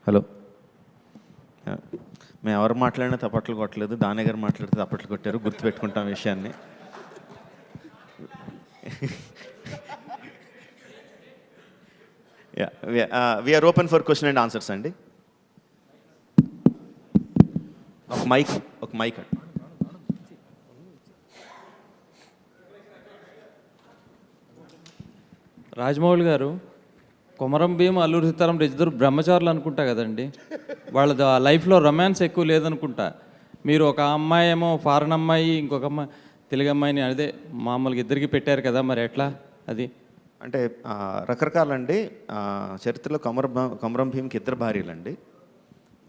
Hello. మేము ఎవరు మాట్లాడినా తప్పట్లు కొట్టలేదు, దానే గారు మాట్లాడితే తప్పట్లు కొట్టారు, గుర్తుపెట్టుకుంటాం విషయాన్ని. We are open for question and answers అండి. ఒక మైక్ అండి. రాజమౌళి గారు, కొమరం భీం, అల్లూరి సీతారాం ఇద్దరు బ్రహ్మచారులు అనుకుంటా కదండి. వాళ్ళ లైఫ్లో రొమాన్స్ ఎక్కువ లేదనుకుంటా. మీరు ఒక అమ్మాయి ఏమో ఫారెన్ అమ్మాయి, ఇంకొక అమ్మాయి తెలుగు అమ్మాయిని అదే మామూలుగా ఇద్దరికి పెట్టారు కదా, మరి ఎట్లా అది? అంటే రకరకాలండి. చరిత్రలో కొమరం భీంకి ఇద్దరు భార్యలండి.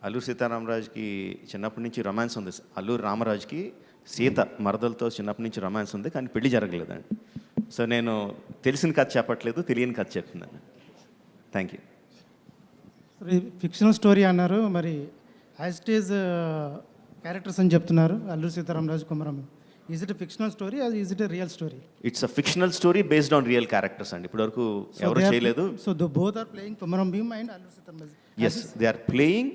అల్లూరి సీతారామరాజుకి చిన్నప్పటి నుంచి రొమాన్స్ ఉంది. అల్లూరి రామరాజుకి సీత మరదలతో చిన్నప్పటి నుంచి రొమాన్స్ ఉంది, కానీ పెళ్లి జరగలేదండి. సో నేను తెలిసిన కథ చెప్పట్లేదు, తెలియని కథ చెప్తున్నాను. Thank you. ఫిక్షనల్ స్టోరీ అన్నారు, మరి యాజ్ ఇట్ ఈజ్ క్యారెక్టర్స్ అని చెప్తున్నారు Alluri Sitaramaraju, Komaram. Is it fictional story, is it real story? It's a fictional story based on real characters అండి. ఇప్పటి వరకు ఎవరు చేయలేదు. So both are playing Komaram Bheem and Alluri Sitaramaraju. Yes, they are playing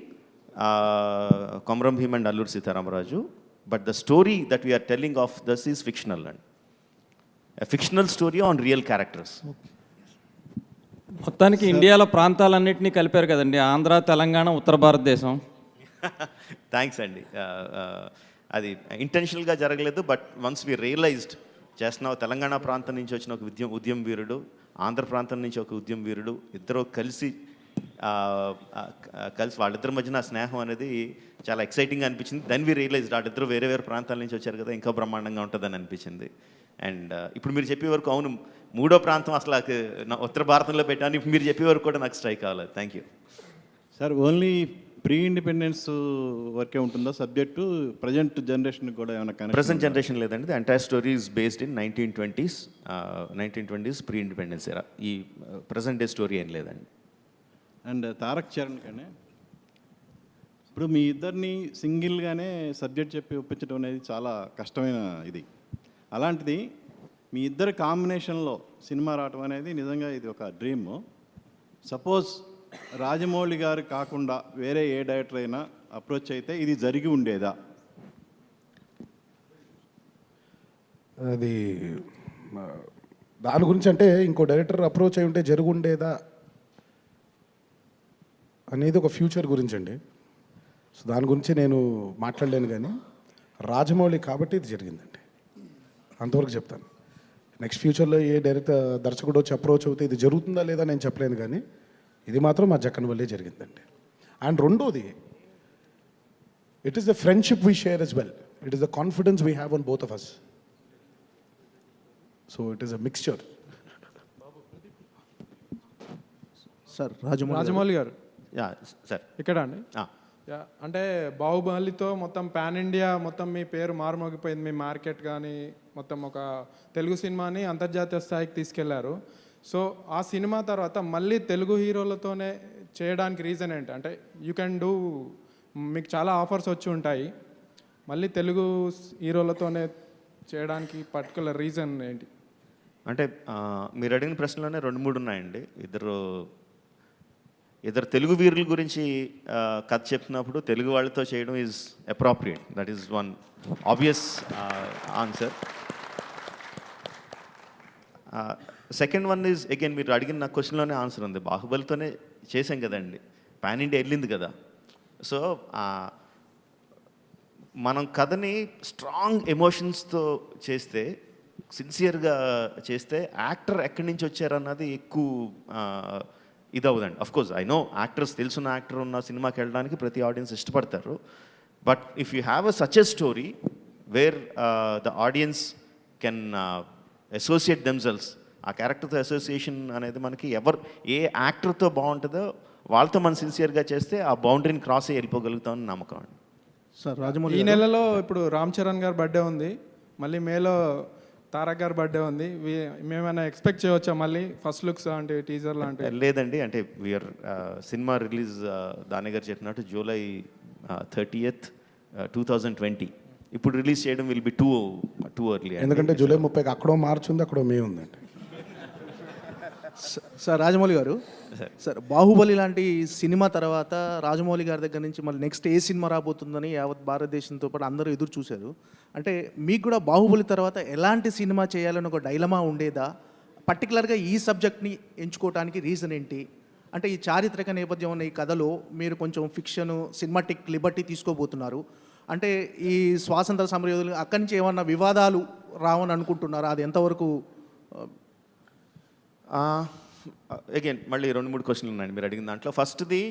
Komaram Bheem and Alluri Sitaramaraju, but the story that we are telling of this is fictional and fictional story on real characters. మొత్తానికి ఇండియాలో ప్రాంతాలన్నింటినీ కలిపారు కదండి, ఆంధ్ర, తెలంగాణ, ఉత్తర భారతదేశం. థ్యాంక్స్ అండి. అది ఇంటెన్షనల్గా జరగలేదు, బట్ వన్స్ వి రియలైజ్డ్ చేస్తున్నావు. తెలంగాణ ప్రాంతం నుంచి వచ్చిన ఒక ఉద్యమ వీరుడు, ఆంధ్ర ప్రాంతం నుంచి ఒక ఉద్యమ వీరుడు, ఇద్దరు కలిసి వాళ్ళిద్దరి మధ్యన స్నేహం అనేది చాలా ఎక్సైటింగ్గా అనిపించింది. దెన్ వి రియలైజ్డ్ వాళ్ళిద్దరు వేరే వేరే ప్రాంతాల నుంచి వచ్చారు కదా, ఇంకా బ్రహ్మాండంగా ఉంటుందని అనిపించింది. అండ్ ఇప్పుడు మీరు చెప్పే వరకు అవును, మూడో ప్రాంతం అసలు ఉత్తర భారతంలో పెట్టాను, ఇప్పుడు మీరు చెప్పే వరకు కూడా నాకు స్ట్రైక్ కావాలి. Thank you sir. Only pre independence వర్కే ఉంటుందా సబ్జెక్టు? ప్రజెంట్ జనరేషన్ కూడా ఏమైనా? ప్రజెంట్ జనరేషన్ లేదండి. The entire story is based in 1920s pre independence ఎరా. ఈ ప్రజెంట్ డే స్టోరీ ఏం లేదండి. అండ్ తారక్ చరణ్ కానీ ఇప్పుడు మీ ఇద్దరిని సింగిల్గానే సబ్జెక్ట్ చెప్పి ఒప్పించడం అనేది చాలా కష్టమైన ఇది. అలాంటిది మీ ఇద్దరు కాంబినేషన్లో సినిమా రావటం అనేది నిజంగా ఇది ఒక డ్రీమ్. సపోజ్ రాజమౌళి గారు కాకుండా వేరే ఏ డైరెక్టర్ అయినా అప్రోచ్ అయితే ఇది జరిగి ఉండేదా? అది దాని గురించి అంటే ఇంకో డైరెక్టర్ అప్రోచ్ అయి ఉంటే జరిగి ఉండేదా అనేది ఒక ఫ్యూచర్ గురించి అండి. సో దాని గురించి నేను మాట్లాడలేను, కానీ రాజమౌళి కాబట్టి ఇది జరిగిందండి, అంతవరకు చెప్తాను. నెక్స్ట్ ఫ్యూచర్లో ఏ దర్శకుడు వచ్చి అప్రోచ్ అవుతే ఇది జరుగుతుందా లేదా నేను చెప్పలేను, కానీ ఇది మాత్రం మా జక్కన్ వల్లే జరిగిందండి. అండ్ రెండోది, it is the friendship we share as well, it is the confidence we have on both of us. So it is a mixture. Sir Rajamouli garu sir ఇక్కడ అండి. అంటే బాహుబలితో మొత్తం పాన్ ఇండియా మొత్తం మీ పేరు మారుమోగిపోయింది, మీ మార్కెట్ కానీ మొత్తం ఒక తెలుగు సినిమాని అంతర్జాతీయ స్థాయికి తీసుకెళ్లారు. సో ఆ సినిమా తర్వాత మళ్ళీ తెలుగు హీరోలతోనే చేయడానికి రీజన్ ఏంటి? అంటే యూ కెన్ డూ, మీకు చాలా ఆఫర్స్ వచ్చి ఉంటాయి, మళ్ళీ తెలుగు హీరోలతోనే చేయడానికి పర్టికులర్ రీజన్ ఏంటి? అంటే మీరు అడిగిన ప్రశ్నలోనే 2-3 ఉన్నాయండి. ఇద్దరు తెలుగు వీరుల గురించి కథ చెప్తున్నప్పుడు తెలుగు వాళ్ళతో చేయడం is appropriate. That is one obvious answer. Second one is again మీరు అడిగిన నా క్వశ్చన్లోనే ఆన్సర్ ఉంది. బాహుబలితోనే చేసాం కదండి, పాన్ ఇండియా వెళ్ళింది కదా. సో మనం కథని స్ట్రాంగ్ ఎమోషన్స్తో చేస్తే, సిన్సియర్గా చేస్తే, యాక్టర్ ఎక్కడి నుంచి వచ్చారన్నది ఎక్కువ ఇది అవ్వదండి. అఫ్కోర్స్ ఐ నో యాక్టర్స్, తెలుసున్న యాక్టర్ ఉన్న సినిమాకి వెళ్ళడానికి ప్రతి ఆడియన్స్ ఇష్టపడతారు. But if you have a such a story wear the audience can associate themselves, ఆ క్యారెక్టర్తో అసోసియేషన్ అనేది మనకి ఏ యాక్టర్తో బాగుంటుందో వాళ్ళతో మనం సిన్సియర్గా చేస్తే ఆ బౌండరీని క్రాస్ అయ్యి వెళ్ళిపోగలుగుతామని నమ్మకం అండి. సార్ రాజమౌళి, ఈ నెలలో ఇప్పుడు రామ్ చరణ్ గారు బర్త్డే ఉంది, మళ్ళీ మేలో తారక్ గారి బర్త్డే ఉంది. మేమైనా ఎక్స్పెక్ట్ చేయవచ్చా మళ్ళీ ఫస్ట్ లుక్స్ లాంటి, టీజర్ లాంటి? లేదండి, అంటే వీఆర్ సినిమా రిలీజ్ దాని గారు చెప్పినట్టు July 30th, 2020. ఇప్పుడు రిలీజ్ చేయడం విల్ బి టూ ఎర్లీ. ఎందుకంటే July 30కి అక్కడో మార్చి ఉంది, అక్కడో మే ఉందండి. సార్ రాజమౌళి గారు, సార్ బాహుబలి లాంటి సినిమా తర్వాత రాజమౌళి గారి దగ్గర నుంచి మళ్ళీ నెక్స్ట్ ఏ సినిమా రాబోతుందని యావత్ భారతదేశంతో పాటు అందరూ ఎదురు చూశారు. అంటే మీకు కూడా బాహుబలి తర్వాత ఎలాంటి సినిమా చేయాలని ఒక డైలమా ఉండేదా? పర్టికులర్గా ఈ సబ్జెక్ట్ని ఎంచుకోవడానికి రీజన్ ఏంటి? అంటే ఈ చారిత్రక నేపథ్యం ఉన్న ఈ కథలో మీరు కొంచెం ఫిక్షన్, సినిమాటిక్ లిబర్టీ తీసుకోబోతున్నారు. అంటే ఈ స్వాతంత్ర సమరయోధులు అక్కడి నుంచి ఏమన్నా వివాదాలు రావని అనుకుంటున్నారా? అది ఎంతవరకు? అగైన్ మళ్ళీ 2-3 క్వశ్చన్లు ఉన్నాయండి మీరు అడిగిన దాంట్లో. ఫస్ట్ది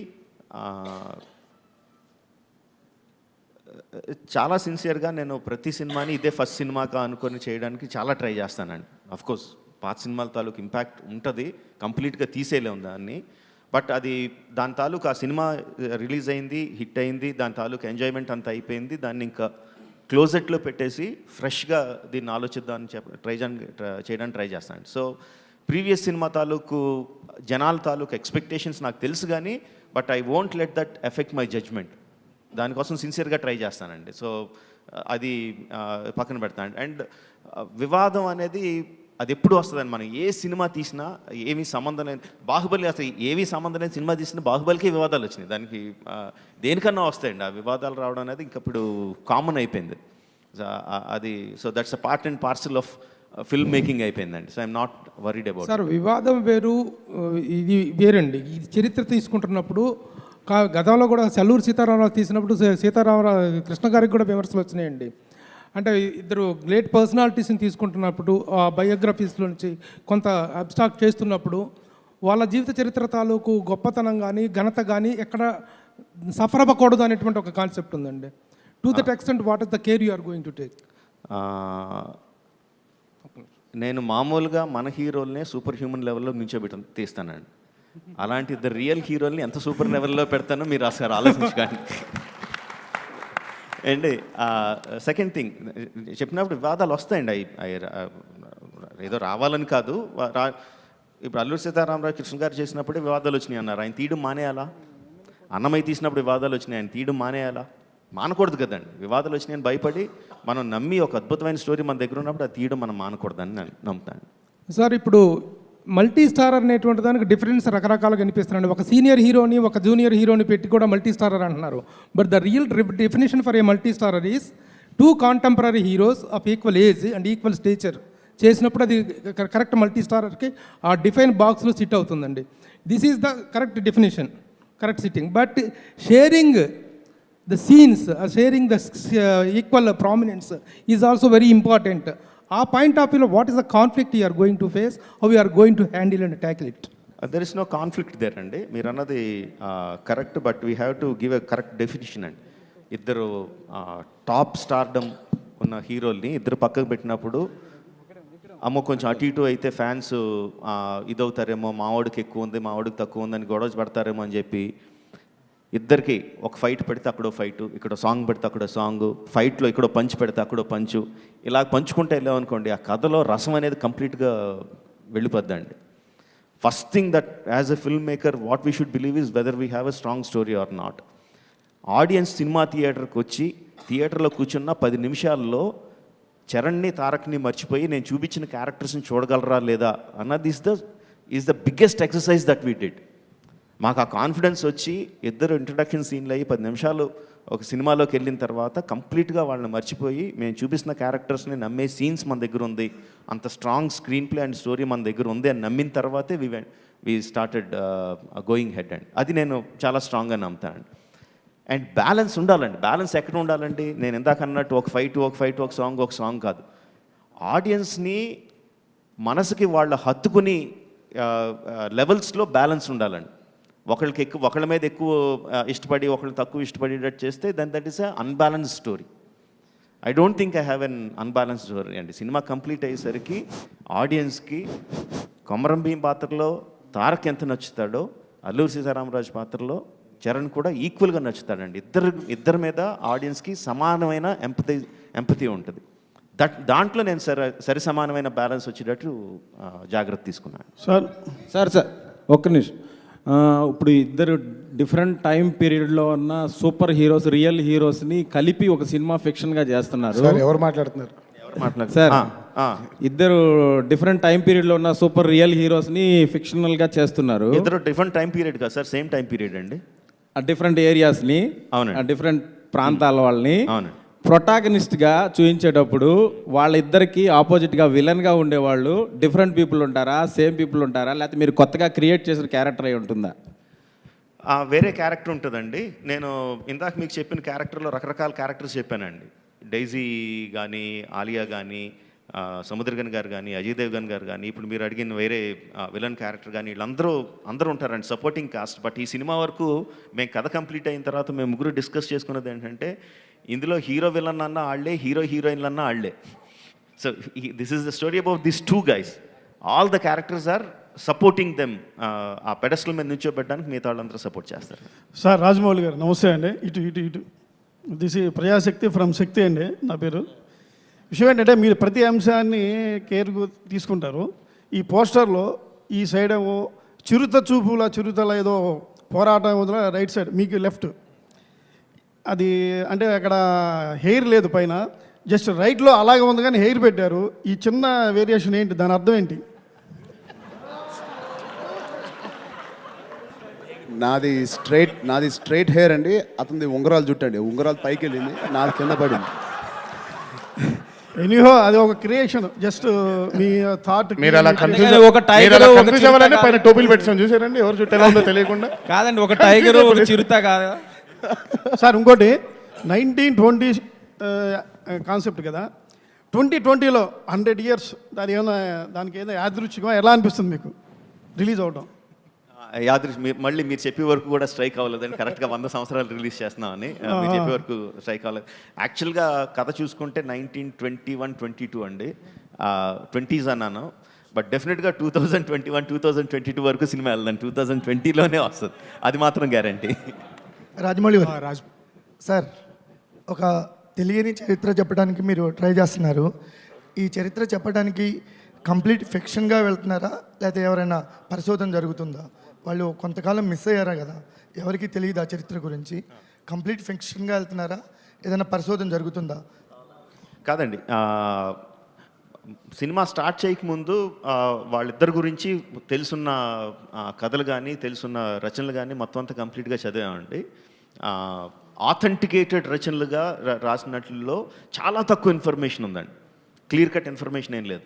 చాలా సిన్సియర్గా నేను ప్రతి సినిమాని ఇదే ఫస్ట్ సినిమాగా అనుకొని చేయడానికి చాలా ట్రై చేస్తానండి. అఫ్కోర్స్ పాత సినిమాల తాలూకు ఇంపాక్ట్ ఉంటుంది, కంప్లీట్గా తీసేయలేము దాన్ని. బట్ అది దాని తాలూకు ఆ సినిమా రిలీజ్ అయింది, హిట్ అయింది, దాని తాలూకు ఎంజాయ్మెంట్ అంతా అయిపోయింది, దాన్ని ఇంకా క్లోజెట్లో పెట్టేసి ఫ్రెష్గా దీన్ని ఆలోచిద్దామని చేయడానికి ట్రై చేస్తాను. సో ప్రీవియస్ సినిమా తాలూకు జనాల తాలూకు ఎక్స్పెక్టేషన్స్ నాకు తెలుసు కానీ but I won't let that effect my judgement. దానికోసం సిన్సియర్గా ట్రై చేస్తానండి. సో అది పక్కన పెడతాను. అండ్ వివాదం అనేది అది ఎప్పుడు వస్తుందని మనం ఏ సినిమా తీసినా ఏమీ సంబంధం లేదు. బాహుబలి అసలు ఏమీ సంబంధం లేని సినిమా తీసినా బాహుబలికి వివాదాలు వచ్చినాయి. దానికి దేనికన్నా వస్తాయండి ఆ వివాదాలు రావడం అనేది ఇంక ఇప్పుడు కామన్ అయిపోయింది అది. So that's a part and parcel of film making అయిపోయిందండి. So I'm not worried about. Sir వివాదం వేరు, ఇది వేరండి. ఈ చరిత్ర తీసుకుంటున్నప్పుడు గతంలో కూడా అల్లూరి సీతారామరావు తీసినప్పుడు సీతారామరావు కృష్ణ గారికి కూడా విమర్శలు వచ్చినాయండి. అంటే ఇద్దరు గ్రేట్ పర్సనాలిటీస్ని తీసుకుంటున్నప్పుడు ఆ బయోగ్రఫీస్లో నుంచి కొంత అబ్స్ట్రాక్ట్ చేస్తున్నప్పుడు వాళ్ళ జీవిత చరిత్ర తాలూకు గొప్పతనం కానీ ఘనత కానీ ఎక్కడ సఫర్ అవ్వకూడదు అనేటువంటి ఒక కాన్సెప్ట్ ఉందండి. To that extent what is the care you are going to take? నేను మామూలుగా మన హీరోల్నే సూపర్ హ్యూమన్ లెవెల్లో తీస్తానండి. అలాంటి ఇద్దరు రియల్ హీరోల్ని ఎంత సూపర్ లెవెల్లో పెడతానో మీరు అసలు ఆలోచించుకోండి. అండ్ సెకండ్ థింగ్ చెప్పినప్పుడు వివాదాలు వస్తాయండి. ఏదో రావాలని కాదు. ఇప్పుడు అల్లూరి సీతారామరావు కృష్ణ గారు చేసినప్పుడే వివాదాలు వచ్చినాయి అన్నారు. ఆయన తీయడం మానేయాలా? అన్నమయ్య తీసినప్పుడు వివాదాలు వచ్చినాయి, ఆయన తీయడం మానేయాలా? మానకూడదు కదండి. వివాదాలు వచ్చినాయని భయపడి మనం నమ్మి ఒక అద్భుతమైన స్టోరీ మన దగ్గర ఉన్నప్పుడు అది తీయడం మనం మానకూడదని నేను నమ్ముతాను. సార్ ఇప్పుడు మల్టీ స్టారర్ అనేటువంటి దానికి డిఫరెన్స్ రకరకాలుగా కనిపిస్తున్నాయండి. ఒక సీనియర్ హీరోని ఒక జూనియర్ హీరోని పెట్టి కూడా మల్టీ స్టారర్ అంటున్నారు. But the real definition for a multi starrer is 2 contemporary heroes of equal age and equal stature చేసినప్పుడు అది కరెక్ట్ మల్టీ స్టారర్కి ఆ డిఫైన్ బాక్స్లో సిట్ అవుతుందండి. This is the correct definition, correct sitting. But sharing the scenes, sharing the equal prominence is also very important. Our point of view, what is the conflict you are going to face, how you are going to handle and tackle it? There is no conflict there అండి. మీరు అన్నది correct, but we have to give a correct definition అండి. ఇద్దరు top stardom ఉన్న హీరోల్ని ఇద్దరు పక్కకు పెట్టినప్పుడు అమ్మో కొంచెం అటు ఇటు అయితే ఫ్యాన్స్ ఇదవుతారేమో, మావాడికి ఎక్కువ ఉంది మావాడికి తక్కువ ఉందని గొడవ పడతారేమో అని చెప్పి ఇద్దరికి ఒక ఫైట్ పెడితే అక్కడో ఫైటు, ఇక్కడ సాంగ్ పెడితే అక్కడో సాంగు, ఫైట్లో ఇక్కడో పంచ్ పెడితే అక్కడో పంచు, ఇలా పంచుకుంటే వెళ్ళామనుకోండి ఆ కథలో రసం అనేది కంప్లీట్గా వెళ్ళిపోద్దండి. First thing that as a film maker what we should believe is whether we have a strong story or not. Audience cinema థియేటర్కి వచ్చి థియేటర్లో కూర్చున్న 10 నిమిషాల్లో చరణ్ని తారక్ని మర్చిపోయి నేను చూపించిన క్యారెక్టర్స్ని చూడగలరా లేదా అన్నది is the biggest exercise that we did. మాకు ఆ కాన్ఫిడెన్స్ వచ్చి ఇద్దరు ఇంట్రడక్షన్ సీన్లు అయ్యి 10 నిమిషాలు ఒక సినిమాలోకి వెళ్ళిన తర్వాత కంప్లీట్గా వాళ్ళని మర్చిపోయి మేము చూపిస్తున్న క్యారెక్టర్స్ని నమ్మే సీన్స్ మన దగ్గర ఉంది, అంత strong screen play and story మన దగ్గర ఉంది అని నమ్మిన తర్వాతే we started going head and అది నేను చాలా స్ట్రాంగ్గా నమ్ముతానండి. అండ్ బ్యాలెన్స్ ఉండాలండి. బ్యాలెన్స్ ఎక్కడ ఉండాలండి? నేను ఇందాక అన్నట్టు ఒక ఫైట్ ఒక సాంగ్ కాదు. ఆడియన్స్ని మనసుకి వాళ్ళ హత్తుకుని లెవెల్స్లో బ్యాలెన్స్ ఉండాలండి. ఒకళ్ళ మీద ఎక్కువ ఇష్టపడి ఒకళ్ళు తక్కువ ఇష్టపడేటట్టు చేస్తే that is unbalance story. I don't think I have an unbalance story అండి. సినిమా కంప్లీట్ అయ్యేసరికి ఆడియన్స్కి కొమరం భీం పాత్రలో తారక్ ఎంత నచ్చుతాడో అల్లూరి సీతారామరాజు పాత్రలో చరణ్ కూడా ఈక్వల్గా నచ్చుతాడండి. ఇద్దరి మీద ఆడియన్స్కి సమానమైన ఎంపతి ఉంటుంది. దాంట్లో నేను సరి సమానమైన బ్యాలెన్స్ వచ్చేటట్టు జాగ్రత్త తీసుకున్నాను. సార్ ఒక్క నిమిషం. ఇప్పుడు ఇద్దరు డిఫరెంట్ టైం పీరియడ్లో ఉన్న సూపర్ హీరోస్, రియల్ హీరోస్ని కలిపి ఒక సినిమా ఫిక్షన్గా చేస్తున్నారు. ఎవరు మాట్లాడుతున్నారు? సార్ ఇద్దరు డిఫరెంట్ టైం పీరియడ్లో ఉన్న సూపర్ రియల్ హీరోస్ని ఫిక్షనల్గా చేస్తున్నారు. ఇద్దరు డిఫరెంట్ టైం పీరియడ్ కాదు సార్, సేమ్ టైం పీరియడ్ అండి. డిఫరెంట్ ఏరియాస్ని, అవునండి. డిఫరెంట్ ప్రాంతాల వాళ్ళని అవునండి. ప్రొటాగనిస్ట్గా చూపించేటప్పుడు వాళ్ళిద్దరికి ఆపోజిట్గా విలన్గా ఉండేవాళ్ళు డిఫరెంట్ పీపుల్ ఉంటారా, సేమ్ పీపుల్ ఉంటారా, లేకపోతే మీరు కొత్తగా క్రియేట్ చేసిన క్యారెక్టర్ అయి ఉంటుందా? వేరే క్యారెక్టర్ ఉంటుందండి. నేను ఇందాక మీకు చెప్పిన క్యారెక్టర్లో రకరకాల క్యారెక్టర్స్ చెప్పానండి. డైజీ కానీ, ఆలియా కానీ, సముద్రగన్ గారు కానీ, అజయ్ దేవ్గన్ గారు కానీ, ఇప్పుడు మీరు అడిగిన వేరే విలన్ క్యారెక్టర్ కానీ, వీళ్ళందరూ ఉంటారండి సపోర్టింగ్ కాస్ట్. బట్ ఈ సినిమా వరకు మేము కథ కంప్లీట్ అయిన తర్వాత మేము ముగ్గురు డిస్కస్ చేసుకున్నది ఏంటంటే, ఇందులో హీరో విలన్ అన్న ఆళ్లే, హీరోయిన్లు అన్న ఆళ్లే. So this is the story about this two guys. All the characters are supporting them. ఆ పెడస్టల్ మీద నుంచోబెట్టడానికి మిగతా వాళ్ళందరూ సపోర్ట్ చేస్తారు. సార్ రాజమౌళి గారు నమస్తే అండి. ఇటు దిస్ ఈ ప్రజాశక్తి ఫ్రమ్ శక్తి అండి నా పేరు. విషయం ఏంటంటే మీరు ప్రతి అంశాన్ని కేర్ తీసుకుంటారు. ఈ పోస్టర్లో ఈ సైడ్ ఏమో చిరుతల ఏదో పోరాటం వదిన రైట్ సైడ్ మీకు లెఫ్ట్, అది అంటే అక్కడ హెయిర్ లేదు పైన, జస్ట్ రైట్లో అలాగే ఉంది కానీ హెయిర్ పెట్టారు. ఈ చిన్న వేరియేషన్ ఏంటి, దాని అర్థం ఏంటి? నాది స్ట్రైట్ హెయిర్ అండి, అతనిది ఉంగరాలు జుట్టు అండి. ఉంగరాలు పైకి వెళ్ళింది, నాది కింద పడింది. ఎనీహో అది ఒక క్రియేషన్, జస్ట్ మీ థాట్. మీరు అలా ఒక కన్ఫ్యూజ్ అవ్వాలని పైన టోపీలు పెట్టాం చూసారండి, ఎవరు చుట్టూ ఎలా ఉందో తెలియకుండా. కాదండి, ఒక టైగర్ ఒక చిరుత కాదా సార్? ఇంకోటి 1920 కాన్సెప్ట్ కదా, 2020లో 100 years దానికి ఏదైనా యాదృచ్ఛికమా, ఎలా అనిపిస్తుంది మీకు రిలీజ్ అవడం? మళ్ళీ మీరు చెప్పే వరకు కూడా స్ట్రైక్ అవ్వలేదని, కరెక్ట్గా 100 సంవత్సరాలు రిలీజ్ చేస్తున్నామని మీరు చెప్పే వరకు స్ట్రైక్ అవ్వలేదు. యాక్చువల్గా కథ చూసుకుంటే 1921-22 అండి, 20s అన్నాను. బట్ డెఫినెట్గా 2021-2022 వరకు సినిమా వెళ్దాం, 2020లోనే వస్తుంది, అది మాత్రం గ్యారంటీ. రాజమౌళి గారు, సార్ ఒక తెలియని చరిత్ర చెప్పడానికి మీరు ట్రై చేస్తున్నారు. ఈ చరిత్ర చెప్పడానికి కంప్లీట్ ఫిక్షన్గా వెళ్తున్నారా, లేకపోతే ఎవరైనా పరిశోధన జరుగుతుందా? వాళ్ళు కొంతకాలం మిస్ అయ్యారా కదా, ఎవరికి తెలియదు ఆ చరిత్ర గురించి. కంప్లీట్ ఫిక్షన్గా వెళ్తున్నారా, ఏదైనా పరిశోధన జరుగుతుందా? కాదండి, సినిమా స్టార్ట్ చేయకముందు వాళ్ళిద్దరి గురించి తెలుసున్న కథలు కానీ, తెలుసున్న రచనలు కానీ మొత్తం అంతా కంప్లీట్గా చదివామండి. ఆథెంటికేటెడ్ రచనలుగా రాసినట్లో చాలా తక్కువ ఇన్ఫర్మేషన్ ఉందండి, క్లియర్ కట్ ఇన్ఫర్మేషన్ ఏం లేదు.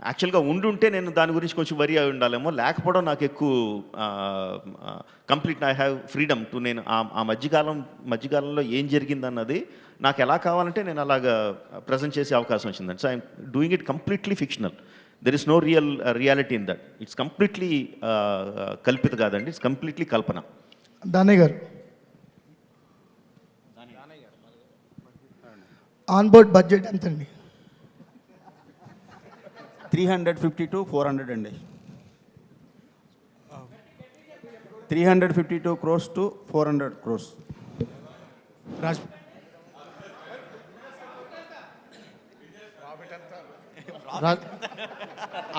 యాక్చువల్గా ఉండుంటే నేను దాని గురించి కొంచెం వరి అయి ఉండాలేమో, లేకపోవడం నాకు ఎక్కువ complete I have freedom to, నేను ఆ మధ్యకాలంలో ఏం జరిగిందన్నది నాకు ఎలా కావాలంటే నేను అలాగా ప్రజెంట్ చేసే అవకాశం వచ్చిందండి. So I'm doing it completely fictional. There is no reality in that. It's completely కల్పిత కాదండి, ఇట్స్ కంప్లీట్లీ కల్పన. దానయ్య గారు, ఆన్ బోర్డ్ బడ్జెట్ ఎంతండి? 350 to 400 అండి. 352 crores to 400 crores.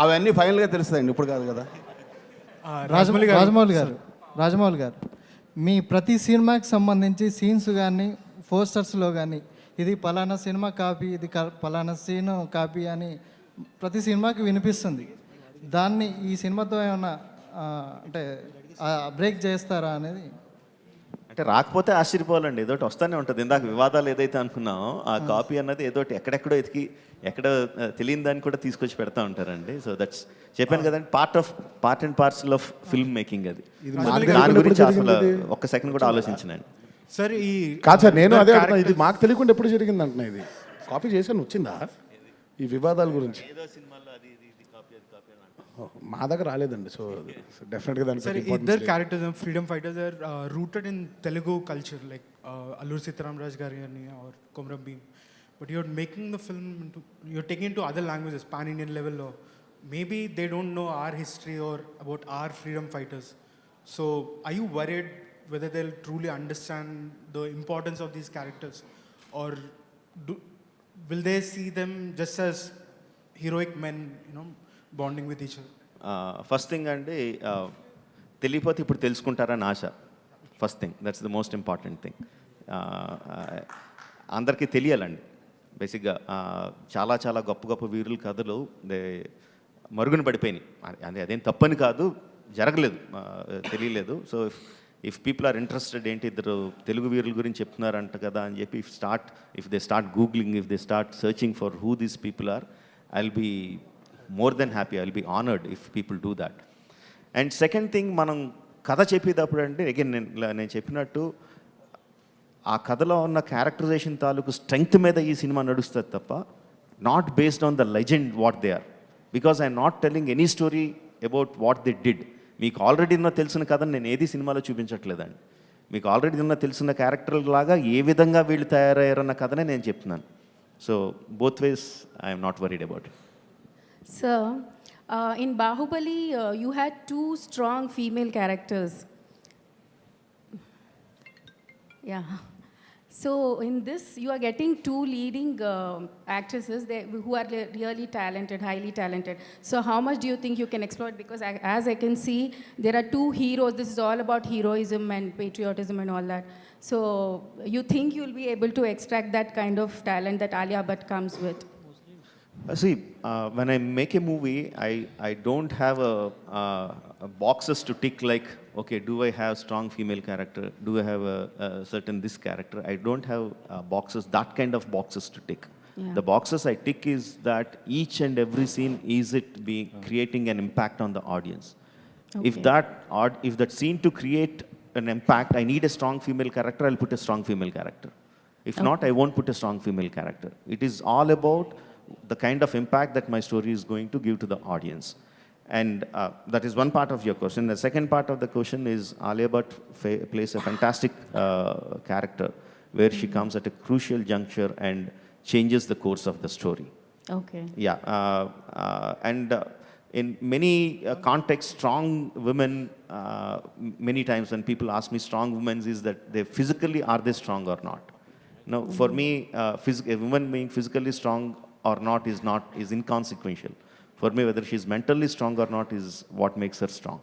అవన్నీ ఫైనల్గా తెలుస్తాయండి, ఇప్పుడు కాదు కదా. రాజమౌళి గారు, మీ ప్రతి సినిమాకి సంబంధించి సీన్స్ కానీ, పోస్టర్స్లో కానీ ఇది పలానా సినిమా కాపీ, ఇది పలానా సీన్ కాపీ అని ప్రతి సినిమాకి వినిపిస్తుంది. దాన్ని ఈ సినిమాతో ఏమన్నా అంటే బ్రేక్ చేస్తారా అనేది? అంటే రాకపోతే ఆశ్చర్యపోవాలండి, ఏదోటి వస్తూనే ఉంటుంది. ఇందాక వివాదాలు ఏదైతే అనుకున్నామో ఆ కాపీ అన్నది ఏదోటి ఎక్కడెక్కడో ఎతికి ఎక్కడ తెలియని దాన్ని కూడా తీసుకొచ్చి పెడతా ఉంటారండి. సో దట్స్ చెప్పాను కదండి, part and parcel of film making. అది దాని గురించి అసలు ఒక్క సెకండ్ కూడా ఆలోచించినండి. సార్ ఈ కాదు సార్, నేను అదే ఇది మాకు తెలియకుండా ఎప్పుడు జరిగింది అంటున్నా. ఇది కాపీ చేసాను వచ్చిందా ఈ వివాదాల గురించి? మా దగ్గర రాలేదండి. సో డెఫినెట్గా దానికి సార్ ఇద్దరు characters freedom fighters are rooted in Telugu culture, like Alluri Sitaramaraju గారి or Komaram Bheem. But you're making the film you're taking into other languages, pan Indian లెవెల్లో. Maybe they don't know our history or about our freedom fighters. So are you worried whether they'll truly understand the importance of these characters, or will they see them just as heroic men, bonding with each other? First thing అండి, తెలియపోతే ఇప్పుడు తెలుసుకుంటారని ఆశ. First thing, that's the most important thing. అందరికీ తెలియాలండి. బేసిక్గా చాలా చాలా గొప్ప గొప్ప వీరుల కథలు మరుగున పడిపోయినాయి. అది అదేం తప్పని కాదు, జరగలేదు, తెలియలేదు. So if people are interested, ఏంటి ఇద్దరు తెలుగు వీరుల గురించి చెప్తున్నారంట కదా అని చెప్పి if they start googling, if they start searching for who these people are, I will be more than happy, I will be honoured if people do that. And second thing, మనం కథ చెప్పేటప్పుడు అంటే అగైన్ నేను చెప్పినట్టు ఆ కథలో ఉన్న characterisation తాలూకు స్ట్రెంగ్త్ మీద ఈ సినిమా నడుస్తుంది తప్ప not based on the legend what they are, because I'm not telling any story about what they did. మీకు ఆల్రెడీ ఉన్న తెలిసిన కథను నేను ఏది సినిమాలో చూపించట్లేదండి. మీకు ఆల్రెడీ ఉన్న తెలిసిన క్యారెక్టర్ లాగా ఏ విధంగా వీళ్ళు తయారయ్యారన్న కథనే నేను చెప్తున్నాను. So both ways I'm not worried about it. Sir, in Bahubali, you had two strong female characters. Yeah. So in this, you are getting two leading actresses who are really talented, highly talented. So how much do you think you can exploit? Because as I can see, there are two heroes. This is all about heroism and patriotism and all that. So you think you'll be able to extract that kind of talent that Alia Bhatt comes with? See, when I make a movie, I don't have a boxes to tick like, okay, do I have strong female character? Do I have a certain this character? I don't have boxes, that kind of boxes to tick. Yeah. The boxes I tick is that each and every scene, is it be creating an impact on the audience? Okay. If that scene to create an impact, I need a strong female character, I'll put a strong female character. If not, I won't put a strong female character. It is all about the kind of impact that my story is going to give to the audience. And that is one part of your question. The second part of the question is Alia Bhatt plays a fantastic character where she comes at a crucial juncture and changes the course of the story. Okay. Yeah. In many contexts, strong women, many times when people ask me strong women, is that they physically, are they strong or not? No, for me, a woman being physically strong or not is inconsequential. For me, whether she's mentally strong or not is what makes her strong.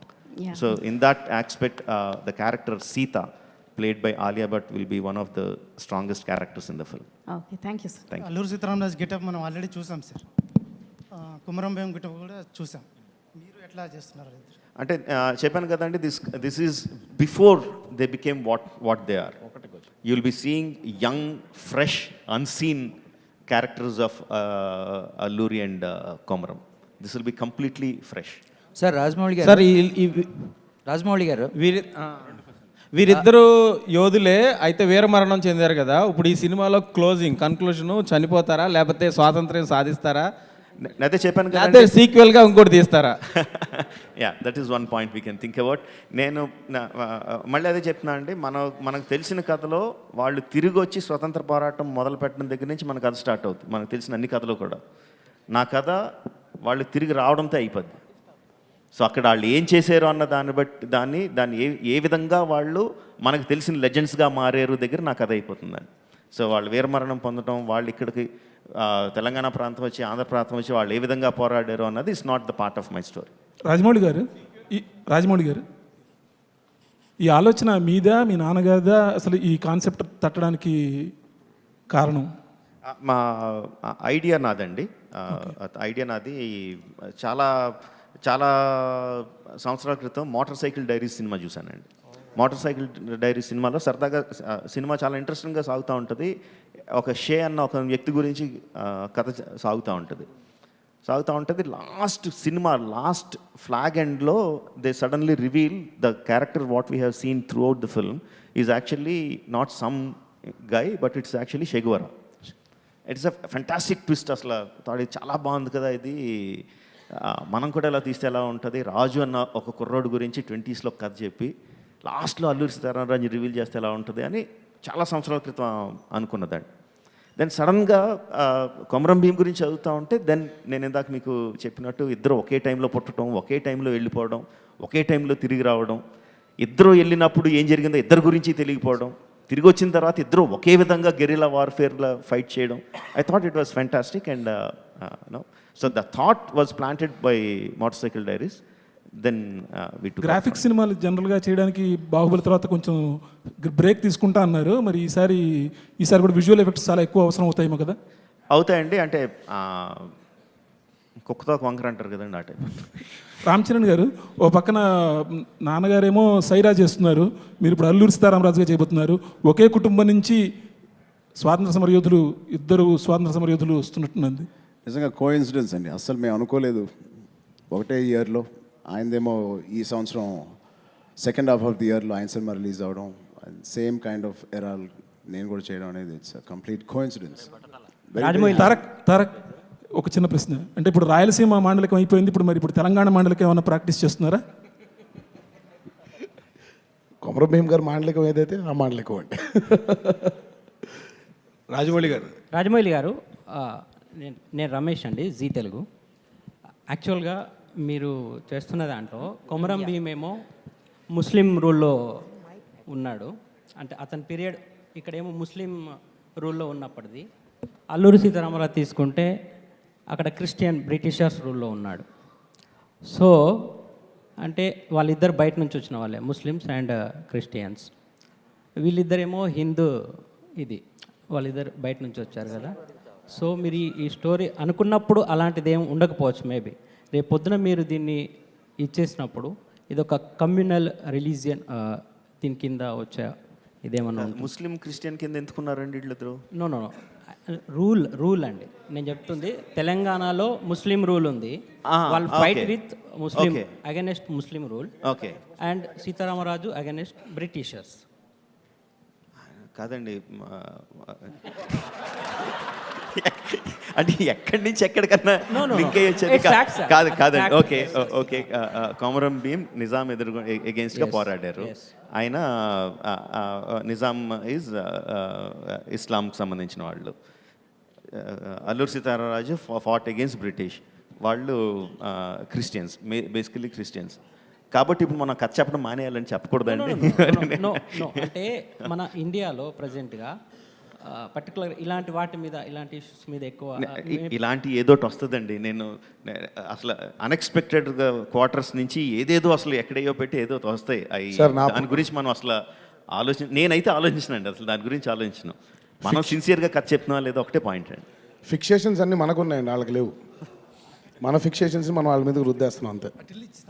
Yeah. So in that aspect, the character Sita, played by Alia Bhatt, will be one of the strongest characters in the film. Okay, thank you, sir. Thank you. Alluri Sitaramaraju getup మనం already చూసాం sir. Kumaram Bheem getup కూడా చూసాం. మీరు ఎట్లా చేస్తున్నారు? అంటే చెప్పాను కదండి, this is before they became what they are. You will be seeing young, fresh, unseen characters of Alluri and Komaram. This will be completely fresh. Sir Rajamouli garu, sir Rajamouli గారు వీరిద్దరూ యోధులే అయితే వీరమరణం చెందారు కదా. ఇప్పుడు ఈ సినిమాలో కన్క్లూజన్ చనిపోతారా, లేకపోతే స్వాతంత్ర్యం సాధిస్తారా, అదే చెప్పాను అదే సీక్వెల్గా ఇంకోటి తీస్తారా? Yeah, that is one point we can think about. నేను మళ్ళీ అదే చెప్తున్నా అండి, మనకు తెలిసిన కథలో వాళ్ళు తిరిగి వచ్చి స్వతంత్ర పోరాటం మొదలు పెట్టడం దగ్గర నుంచి మన కథ స్టార్ట్ అవుతుంది. మనకు తెలిసిన అన్ని కథలు కూడా నా కథ వాళ్ళు తిరిగి రావడంతో అయిపోద్ది. సో అక్కడ వాళ్ళు ఏం చేశారు అన్న దాన్ని ఏ విధంగా వాళ్ళు మనకు తెలిసిన లెజెండ్స్గా మారారు దగ్గర నా కథ అయిపోతుందండి. సో వాళ్ళు వీరమరణం పొందడం, వాళ్ళు ఇక్కడికి తెలంగాణ ప్రాంతం వచ్చి, ఆంధ్ర ప్రాంతం వచ్చి వాళ్ళు ఏ విధంగా పోరాడారు అన్నది is not the part of my story. Rajamouli గారు, ఈ ఆలోచన మీద మీ నాన్నగారిదా అసలు ఈ కాన్సెప్ట్ తట్టడానికి కారణం? మా ఐడియా నాదండి. ఐడియా నాది. చాలా చాలా సంవత్సరాల క్రితం మోటార్ సైకిల్ డైరీస్ సినిమా చూశానండి. మోటార్ సైకిల్ డైరీ సినిమాలో సరదాగా సినిమా చాలా ఇంట్రెస్టింగ్గా సాగుతూ ఉంటుంది. ఒక షే అన్న ఒక వ్యక్తి గురించి కథ సాగుతూ ఉంటుంది. లాస్ట్ ఫ్లాగ్ ఎండ్లో they suddenly reveal the character what we have seen through out the film is actually not some guy, but it's actually షెగువరా. It's a fantastic twist. అసలు చాలా బాగుంది కదా ఇది, మనం కూడా ఇలా తీస్తే ఎలా ఉంటుంది. రాజు అన్న ఒక కుర్రోడు గురించి 20s కథ చెప్పి లాస్ట్లో అల్లూరి సీతారామరాజు రివీల్ చేస్తే ఎలా ఉంటుంది అని చాలా సంవత్సరాల క్రితం అనుకున్నదండి. దెన్ సడన్గా కొమరం భీమ్ గురించి చదువుతూ ఉంటే నేను ఇందాక మీకు చెప్పినట్టు ఇద్దరు ఒకే టైంలో పుట్టడం, ఒకే టైంలో వెళ్ళిపోవడం, ఒకే టైంలో తిరిగి రావడం, ఇద్దరు వెళ్ళినప్పుడు ఏం జరిగిందో ఇద్దరు గురించి తెలియకపోవడం, తిరిగి వచ్చిన తర్వాత ఇద్దరు ఒకే విధంగా గెరిలా వార్ఫేర్లో ఫైట్ చేయడం. I thought it was fantastic and so the thought was planted by motorcycle diaries. Then graphics సినిమాలు జనరల్గా చేయడానికి బాహుబలి తర్వాత కొంచెం బ్రేక్ తీసుకుంటా అన్నారు. మరి ఈసారి కూడా విజువల్ ఎఫెక్ట్స్ చాలా ఎక్కువ అవసరం అవుతాయేమో కదా? అవుతాయండి. అంటే కుక్కతో వంకర అంటారు కదండి, ఆ టైప్. రామ్ చరణ్ గారు ఓ పక్కన నాన్నగారేమో సైరా చేస్తున్నారు, మీరు ఇప్పుడు అల్లూరి సీతారామరాజుగా చేయబోతున్నారు. ఒకే కుటుంబం నుంచి స్వాతంత్ర సమరయోధులు, ఇద్దరు స్వాతంత్ర సమరయోధులు వస్తున్నట్టున్నది. నిజంగా కోఇన్సిడెన్స్ అండి, అస్సలు మేము అనుకోలేదు. ఒకటే ఇయర్లో ఆయనదేమో ఈ సంవత్సరం సెకండ్ హాఫ్ ఆఫ్ ది ఇయర్లో ఆయన సినిమా రిలీజ్ అవ్వడం, సేమ్ కైండ్ ఆఫ్ ఎరా నేను కూడా చేయడం అనేది ఇట్స్ కంప్లీట్ కోఇన్సిడెన్స్. తారక్ ఒక చిన్న ప్రశ్న, అంటే ఇప్పుడు రాయలసీమ మాండలికం అయిపోయింది, ఇప్పుడు తెలంగాణ మాండలికం ఏమైనా ప్రాక్టీస్ చేస్తున్నారా? కొమరం భీమ్ గారు మాండలికం ఏదైతే ఆ మాండలికం అంటే. రాజమౌళి గారు, నేను రమేష్ అండి, జీ తెలుగు. యాక్చువల్గా మీరు చేస్తున్న దాంట్లో కొమరం భీమ్ ఏమో ముస్లిం రూల్లో ఉన్నాడు, అంటే అతని పీరియడ్ ఇక్కడేమో ముస్లిం రూల్లో ఉన్నప్పటిది. అల్లూరి సీతారామరాజు తీసుకుంటే అక్కడ క్రిస్టియన్ బ్రిటిషర్స్ రూల్లో ఉన్నాడు. సో అంటే వాళ్ళిద్దరు బయట నుంచి వచ్చిన వాళ్ళే, ముస్లిమ్స్ అండ్ క్రిస్టియన్స్. వీళ్ళిద్దరేమో హిందూ, ఇది వాళ్ళిద్దరు బయట నుంచి వచ్చారు కదా. సో మీరు ఈ స్టోరీ అనుకున్నప్పుడు అలాంటిది ఏం ఉండకపోవచ్చు మేబీ. రేపు పొద్దున మీరు దీన్ని ఇచ్చేసినప్పుడు ఇది ఒక కమ్యూనల్ రిలీజియన్ దీని కింద వచ్చే ఇదేమన్నా ముస్లిం క్రిస్టియన్ కింద ఎందుకున్నారండి వీళ్ళిద్దరు? నో రూల్ అండి నేను చెప్తుంది. తెలంగాణలో ముస్లిం రూల్ ఉంది, వాళ్ళు fight with Muslim against Muslim rule. Okay. And Sitaramaraju against britishers. కాదండి, అంటే ఎక్కడి నుంచి ఎక్కడికన్నా లింక్ అయ్యి వచ్చేది కాదండి. ఓకే. కొమరం భీమ్ నిజాం ఎగెన్స్ట్గా పోరాడారు. ఆయన నిజాం ఈజ్ ఇస్లాంకి సంబంధించిన వాళ్ళు. Alluri Sitaramaraju fought against British, వాళ్ళు క్రిస్టియన్స్, బేసికలీ క్రిస్టియన్స్. కాబట్టి ఇప్పుడు మనం కథ చెప్పడం మానేయాలని చెప్పకూడదండి. అంటే మన ఇండియాలో ప్రజెంట్గా పర్టికులర్ ఇలాంటి వాటి మీద, ఇలాంటి ఇష్యూస్ మీద ఎక్కువ ఇలాంటి ఏదోటి వస్తుందండి. నేను అసలు అన్ఎక్స్పెక్టెడ్గా క్వార్టర్స్ నుంచి ఏదేదో అసలు ఎక్కడేయో పెట్టి ఏదో వస్తాయి. దాని గురించి మనం అసలు నేనైతే ఆలోచించినండి, అసలు దాని గురించి ఆలోచించను. మనం సిన్సియర్గా కథ చెప్తున్నా లేదో ఒకటే పాయింట్ అండి. ఫిక్సేషన్స్ అన్నీ మనకున్నాయండి, వాళ్ళకి లేవు. మన ఫిక్సేషన్స్ మనం వాళ్ళ మీద రుద్దేస్తున్నాం అంతే.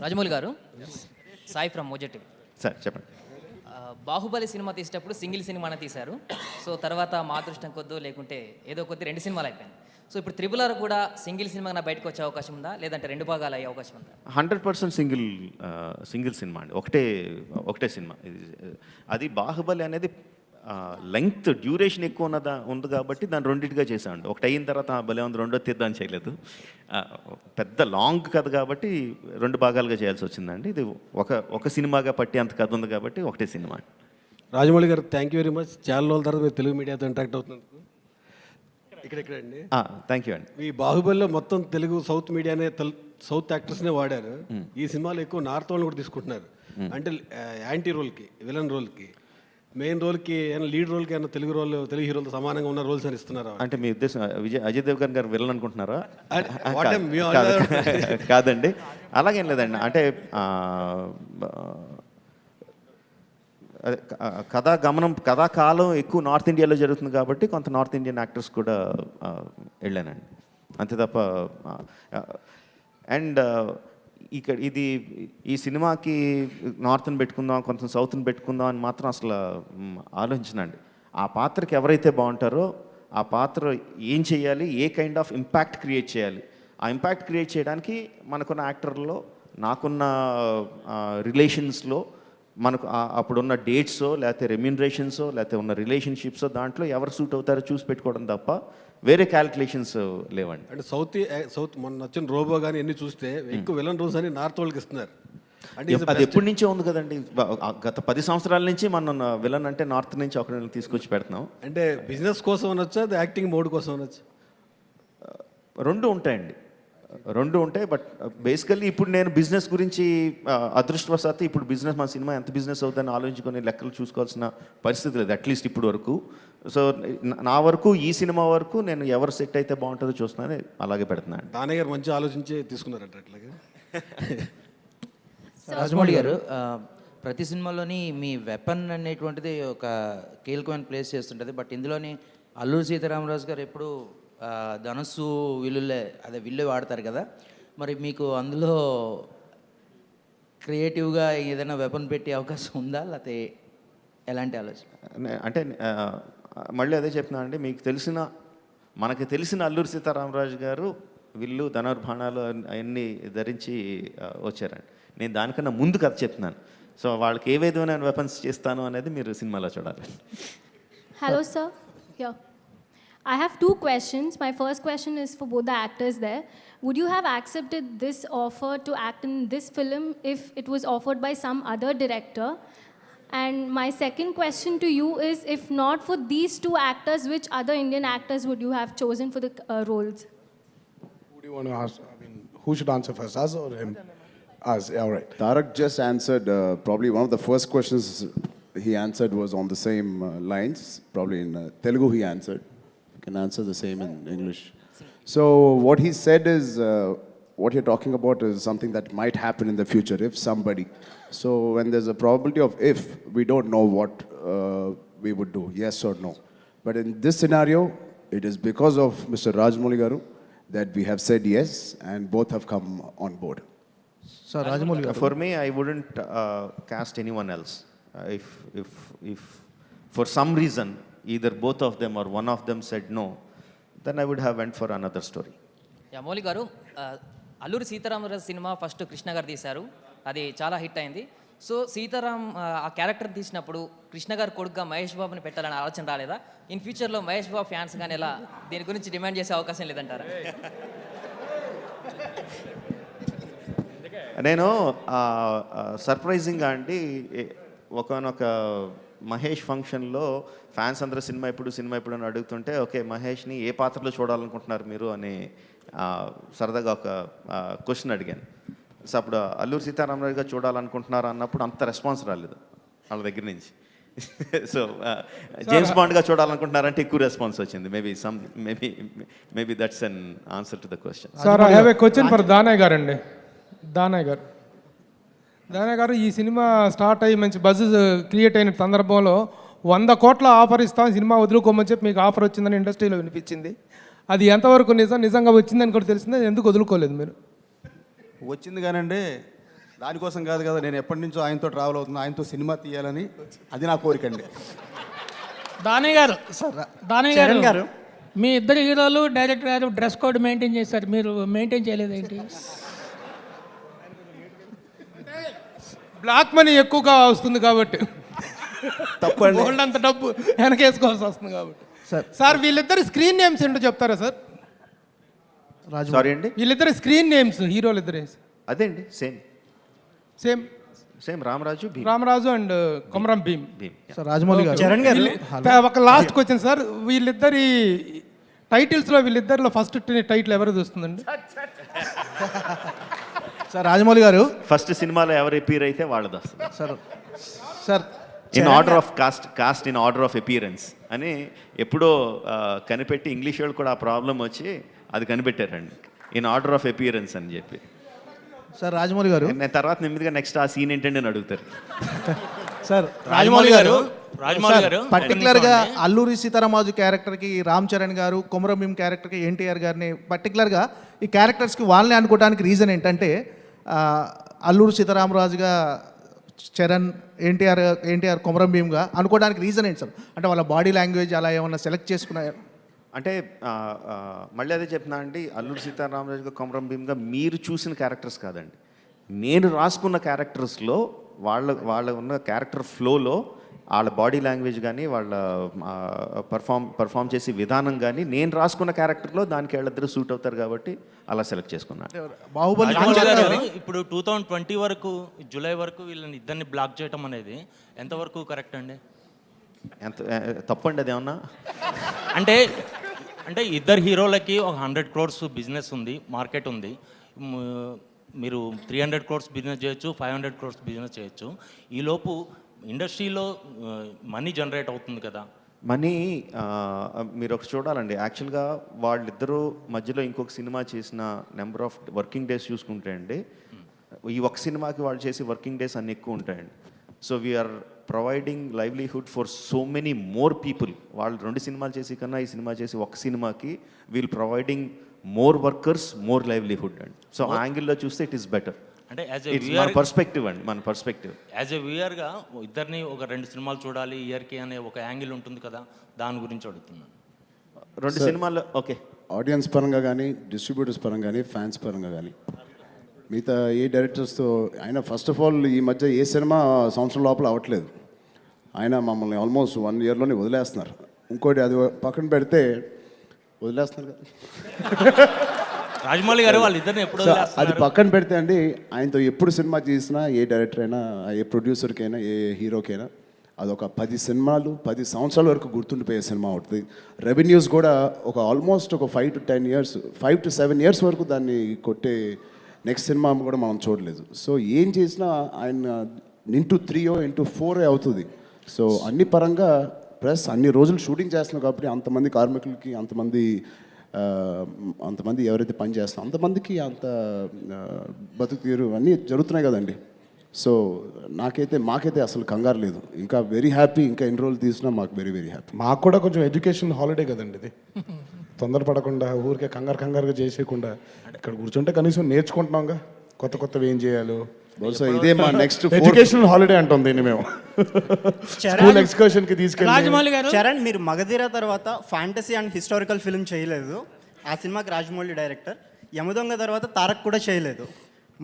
రాజమౌళి గారు, సాయి ఫ్రమ్ మోజెటివ్. సార్ చెప్పండి. బాహుబలి సినిమా తీసేటప్పుడు సింగిల్ సినిమానే తీశారు. సో తర్వాత మా అదృష్టం కొద్దో లేకుంటే ఏదో కొద్ది 2 సినిమాలు అయిపోయింది. సో ఇప్పుడు త్రిబుల్ కూడా సింగిల్ సినిమాగా బయటకు వచ్చే అవకాశం ఉందా, లేదంటే 2 భాగాలు అయ్యే అవకాశం ఉందా? 100% సింగిల్ సినిమా అండి, ఒకటే సినిమా. అది బాహుబలి అనేది లెంగ్త్ డ్యూరేషన్ ఎక్కువ ఉంది కాబట్టి దాన్ని రెండింటిగా చేశాను. ఒకటి అయిన తర్వాత భలే ఉంది రెండో తీద్దాం చేయలేదు. పెద్ద లాంగ్ కథ కాబట్టి 2 భాగాలుగా చేయాల్సి వచ్చిందండి. ఇది ఒక సినిమాగా పట్టి అంత కథ ఉంది కాబట్టి ఒకటే సినిమా. రాజమౌళి గారు, థ్యాంక్ యూ వెరీ మచ్. చాలా రోజుల తర్వాత మీరు తెలుగు మీడియాతో ఇంటరాక్ట్ అవుతున్నందుకు. ఇక్కడ అండి, థ్యాంక్ యూ అండి. ఈ బాహుబలిలో మొత్తం తెలుగు సౌత్ మీడియానే, సౌత్ యాక్టర్స్నే వాడారు. ఈ సినిమాలో ఎక్కువ నార్త్ వాళ్ళు కూడా తీసుకుంటున్నారు. అంటే యాంటీ రోల్కి, విలన్ రోల్కి, మెయిన్ రోల్కి, లీడ్ రోల్కి ఏమైనా తెలుగు హీరోలతో సమానంగా ఉన్న రోల్స్ అని ఇస్తున్నారు. అంటే మీ ఉద్దేశం అజయ్ దేవగన్ గారు విలన్ అనుకుంటున్నారా? కాదండి, అలాగేం లేదండి. అంటే కథాకాలం ఎక్కువ నార్త్ ఇండియాలో జరుగుతుంది కాబట్టి కొంత నార్త్ ఇండియన్ యాక్టర్స్ కూడా వెళ్ళానండి, అంతే తప్ప. అండ్ ఇక్కడ ఈ సినిమాకి నార్త్ని పెట్టుకుందాం, కొంచెం సౌత్ని పెట్టుకుందాం అని మాత్రం అసలు ఆలోచించనండి. ఆ పాత్రకి ఎవరైతే బాగుంటారో ఆ పాత్ర ఏం చేయాలి, ఏ కైండ్ ఆఫ్ ఇంపాక్ట్ క్రియేట్ చేయాలి, ఆ ఇంపాక్ట్ క్రియేట్ చేయడానికి మనకున్న యాక్టర్లో, నాకున్న రిలేషన్స్లో, మనకు అప్పుడున్న డేట్సో లేకపోతే రెమ్యూనరేషన్సో లేకపోతే ఉన్న రిలేషన్షిప్సో దాంట్లో ఎవరు సూట్ అవుతారో చూసి పెట్టుకోవడం తప్ప వేరే క్యాలిక్యులేషన్స్ లేవండి. అంటే సౌత్ మొన్న వచ్చిన రోబో కానీ ఎన్ని చూస్తే ఎక్కువ విలన్ రోల్స్ అని నార్త్ వాళ్ళకి ఇస్తున్నారు. అంటే అది ఎప్పటి నుంచో ఉంది కదండి, గత 10 సంవత్సరాల నుంచి మనం విలన్ అంటే నార్త్ నుంచి ఒకరిని తీసుకొచ్చి పెడుతున్నాం. అంటే బిజినెస్ కోసం అనొచ్చా, యాక్టింగ్ మోడ్ కోసం అనొచ్చా? రెండు ఉంటాయి. బట్ బేసికల్లీ ఇప్పుడు నేను బిజినెస్ గురించి అదృష్టవశాత్తు ఇప్పుడు మన సినిమా ఎంత బిజినెస్ అవుతుందని ఆలోచించుకొని లెక్కలు చూసుకోవాల్సిన పరిస్థితి లేదు, అట్లీస్ట్ ఇప్పుడు వరకు. సో నా వరకు, ఈ సినిమా వరకు నేను ఎవరు సెట్ అయితే బాగుంటుందో చూస్తున్నాను, అలాగే పెడుతున్నాను. దాని గారు మంచి ఆలోచించి తీసుకున్నారంట అట్లాగే. రాజమౌళి గారు, ప్రతి సినిమాలోని మీ వెపన్ అనేటువంటిది ఒక కీలకమైన ప్లేస్ చేస్తుంటుంది. బట్ ఇందులోని అల్లూరి సీతారామరాజు గారు ఎప్పుడు ధనుస్సు విల్లులే అదే విల్లు వాడతారు కదా, మరి మీకు అందులో క్రియేటివ్గా ఏదైనా వెపన్ పెట్టే అవకాశం ఉందా, లేకపోతే ఎలాంటి ఆలోచన? అంటే మళ్ళీ అదే చెప్తున్నా అండి, మనకి తెలిసిన అల్లూరి సీతారామరాజు గారు విల్లు ధనుర్బాణాలు అవన్నీ ధరించి వచ్చారండి. నేను దానికన్నా ముందు కథ చెప్తున్నాను. సో వాళ్ళకి ఏ విధమైన వెపన్స్ చేస్తాను అనేది మీరు సినిమాలో చూడాలి. Hello, sir. Yeah. I have two questions. My first question is for both the actors there. Would you have accepted this offer to act in this film if it was offered by some other director? And my second question to you is, if not for these two actors, which other Indian actors would you have chosen for the roles? Who do you want to ask? I mean, who should answer first, us or him? Us, yeah, all right. Tarak just answered, probably one of the first questions he answered was on the same lines. Probably in Telugu he answered. You can answer the same in English. So what he said is, what you're talking about is something that might happen in the future if somebody. So when there's a probability of if, we don't know what we would do, yes or no. But in this scenario, it is because of Mr. Rajamouli Garu that we have said yes, and both have come on board. Sir Rajamouli గారు, For me, I wouldn't cast anyone else. If for some reason either both of them or one of them said no, then I would have went for another story. Yeah Mouli గారు, Alluri Sitaramaraju cinema first Krishna గారు తీశారు, అది చాలా hit అయింది. So Sitaram ఆ character తీసినప్పుడు కృష్ణ గారు కొడుకుగా మహేష్ బాబుని పెట్టాలని ఆలోచన రాలేదా? ఇన్ ఫ్యూచర్లో మహేష్ బాబు ఫ్యాన్స్ కానీ ఎలా దీని గురించి డిమాండ్ చేసే అవకాశం లేదంటారా? నేను సర్ప్రైజింగ్గా అండి ఒకనొక మహేష్ ఫంక్షన్లో ఫ్యాన్స్ అందరూ సినిమా ఎప్పుడు అని అడుగుతుంటే, ఓకే మహేష్ని ఏ పాత్రలో చూడాలనుకుంటున్నారు మీరు అని సరదాగా ఒక క్వశ్చన్ అడిగాను. సో అప్పుడు అల్లూరి సీతారామరాజు గారు చూడాలనుకుంటున్నారు అన్నప్పుడు అంత రెస్పాన్స్ రాలేదు వాళ్ళ దగ్గర నుంచి. సో జేమ్స్ బాండ్గా చూడాలనుకుంటున్నారంటే ఎక్కువ రెస్పాన్స్ వచ్చింది. Maybe that's an answer to the question. Sir, I have a question for Danayya గారు అండి. దానయ్య గారు, ఈ సినిమా స్టార్ట్ అయ్యి మంచి బజ్ క్రియేట్ అయిన సందర్భంలో 100 కోట్ల ఆఫర్ ఇస్తాం, సినిమా వదులుకోమని చెప్పి మీకు ఆఫర్ వచ్చిందని ఇండస్ట్రీలో వినిపించింది. అది ఎంతవరకు నిజంగా వచ్చిందని కూడా తెలిసిందే, ఎందుకు వదులుకోలేదు మీరు? వచ్చింది కానండి, దానికోసం కాదు కదా, నేను ఎప్పటి నుంచో ఆయనతో ట్రావెల్ అవుతున్నా, ఆయనతో సినిమా తీయాలని, అది నా కోరిక అండి. దానయ్య గారు, మీ ఇద్దరు హీరోలు డైరెక్టర్ గారు డ్రెస్ కోడ్ మెయింటైన్ చేశారు, మీరు మెయింటైన్ చేయలేదేంటి? బ్లాక్ మనీ ఎక్కువగా వస్తుంది కాబట్టి, తప్పండి, గోల్డ్ అంత డబ్బు వెనకేసుకోవాల్సి వస్తుంది కాబట్టి. సార్, వీళ్ళిద్దరు స్క్రీన్ నేమ్స్ ఏంటో చెప్తారా సార్? సారీ అండి, వీళ్ళిద్దరు స్క్రీన్ నేమ్స్ హీరోలు ఇద్దరే. అదే అండి, same Ramaraju and Komaram Bheem. Sir Rajamouli garu, Charan గారు, ఒక లాస్ట్ క్వశ్చన్ సార్, వీళ్ళిద్దరి టైటిల్స్లో వీళ్ళిద్దరిలో ఫస్ట్ టైటిల్ ఎవరు వస్తుందండి? సార్ రాజమౌళి గారు, ఫస్ట్ సినిమాలో ఎవరు అపీర్ అయితే వాళ్ళది వస్తుంది. Sir in order of cost in order of appearance అని ఎప్పుడో కనిపెట్టి ఇంగ్లీష్ వాళ్ళు కూడా ఆ ప్రాబ్లం వచ్చి అది కనిపెట్టారండి, ఇన్ ఆర్డర్ ఆఫ్ అపీరెన్స్ అని చెప్పి. సార్ రాజమౌళి గారు, నేను తర్వాత నెమ్మదిగా నెక్స్ట్ ఆ సీన్ ఏంటండి అని అడుగుతారు. సార్ రాజమౌళి గారు, పర్టికులర్గా అల్లూరి సీతారామరాజు క్యారెక్టర్కి రామ్ చరణ్ గారు, కొమరం భీమ్ క్యారెక్టర్కి ఎన్టీఆర్ గారిని పర్టికులర్గా ఈ క్యారెక్టర్స్కి వాళ్ళని అనుకోవడానికి రీజన్ ఏంటంటే, అల్లూరి సీతారామరాజుగా చరణ్, ఎన్టీఆర్ కొమరం భీమ్గా అనుకోవడానికి రీజన్ ఏంటి సార్? అంటే వాళ్ళ బాడీ లాంగ్వేజ్ అలా ఏమన్నా సెలెక్ట్ చేసుకున్నాయా? అంటే మళ్ళీ అదే చెప్తున్నా అండి, అల్లూరి సీతారామరాజుగా కొమరం భీమ్గా మీరు చూసిన క్యారెక్టర్స్ కాదండి, నేను రాసుకున్న క్యారెక్టర్స్లో వాళ్ళ ఉన్న క్యారెక్టర్ ఫ్లోలో వాళ్ళ బాడీ లాంగ్వేజ్ కానీ వాళ్ళ పర్ఫామ్ చేసే విధానం కానీ నేను రాసుకున్న క్యారెక్టర్లో దానికి వాళ్ళిద్దరూ సూట్ అవుతారు కాబట్టి అలా సెలెక్ట్ చేసుకున్నాను. బాహుబలి ఇప్పుడు 2020 వరకు, జూలై వరకు వీళ్ళని ఇద్దరిని బ్లాక్ చేయడం అనేది ఎంతవరకు కరెక్ట్ అండి? తప్పండి అదేమన్నా? అంటే ఇద్దరు హీరోలకి ఒక 100 crores బిజినెస్ ఉంది, మార్కెట్ ఉంది. మీరు 300 crores బిజినెస్ చేయొచ్చు, 500 crores బిజినెస్ చేయొచ్చు. ఈలోపు ఇండస్ట్రీలో మనీ జనరేట్ అవుతుంది కదా. మనీ మీరు ఒకటి చూడాలండి, యాక్చువల్గా వాళ్ళిద్దరూ మధ్యలో ఇంకొక సినిమా చేసిన నెంబర్ ఆఫ్ వర్కింగ్ డేస్ చూసుకుంటే అండి, ఈ ఒక్క సినిమాకి వాళ్ళు చేసి వర్కింగ్ డేస్ అన్ని ఎక్కువ ఉంటాయండి. So we are providing livelihood for so many more people. వాళ్ళు 2 సినిమాలు చేసి కన్నా ఈ సినిమా చేసి ఒక సినిమాకి we'll providing more workers, more livelihood అండి. సో ఆ యాంగిల్లో చూస్తే ఇట్ ఈస్ బెటర్. అంటే యాజ్ మన పర్స్పెక్టివ్ అండి, మన పర్స్పెక్టివ్. యాజ్ ఎ వ్యూయర్గా ఇద్దరిని ఒక 2 సినిమాలు చూడాలి ఇయర్కి అనే ఒక యాంగిల్ ఉంటుంది కదా, దాని గురించి అడుగుతున్నాను. 2 సినిమాలు ఓకే. ఆడియన్స్ పరంగా కానీ, డిస్ట్రిబ్యూటర్స్ పరంగా కానీ, ఫ్యాన్స్ పరంగా కానీ, మిగతా ఏ డైరెక్టర్స్తో ఆయన ఫస్ట్ ఆఫ్ ఆల్ ఈ మధ్య ఏ సినిమా సంవత్సరం లోపల అవ్వట్లేదు. ఆయన మమ్మల్ని ఆల్మోస్ట్ 1 ఇయర్లోనే వదిలేస్తున్నారు. ఇంకోటి అది పక్కన పెడితే వదిలేస్తున్నారు కదా, రాజమౌళి గారు వాళ్ళిద్దరిని ఎప్పుడు అది పక్కన పెడితే అండి, ఆయనతో ఎప్పుడు సినిమా చేసినా ఏ డైరెక్టర్ అయినా, ఏ ప్రొడ్యూసర్కైనా, ఏ హీరోకైనా అదొక 10 సినిమాలు 10 సంవత్సరాల వరకు గుర్తుండిపోయే సినిమా అవుతుంది. రెవెన్యూస్ కూడా ఒక ఆల్మోస్ట్ ఒక 5 to 10 years, 5 to 7 years వరకు దాన్ని కొట్టే నెక్స్ట్ సినిమా కూడా మనం చూడలేదు. సో ఏం చేసినా ఆయన ఇంటూ 3 into 4 అవుతుంది. సో అన్ని పరంగా ప్లస్ అన్ని రోజులు షూటింగ్ చేస్తున్నాం కాబట్టి అంతమంది కార్మికులకి, అంతమంది ఎవరైతే పని చేస్తున్నారో అంతమందికి అంత బతుకు తీరు అన్నీ జరుగుతున్నాయి కదండి. సో మాకైతే అసలు కంగారు లేదు. ఇంకా వెరీ హ్యాపీ. ఇంకా ఎన్ని రోజులు తీసినా మాకు వెరీ వెరీ హ్యాపీ. మాకు కూడా కొంచెం ఎడ్యుకేషన్ హాలిడే కదండి ఇది. తొందరపడకుండా ఊరికే కంగారుగా చేసేయకుండా ఇక్కడ కూర్చుంటే కనీసం నేర్చుకుంటున్నాంగా కొత్తవి ఏం చేయాలో. బహుశా ఇదే మా నెక్స్ట్ ఎడ్యుకేషన్ హాలిడే అంటాం దీన్ని మేము. స్కూల్ ఎక్స్కర్షన్కి తీసుకెళ్ళి. రాజమౌళి గారు, చరణ్, మీరు మగధీర తర్వాత ఫ్యాంటసీ అండ్ హిస్టారికల్ ఫిల్మ్ చేయలేదు. ఆ సినిమాకి రాజమౌళి డైరెక్టర్. యమదొంగ తర్వాత తారక్ కూడా చేయలేదు.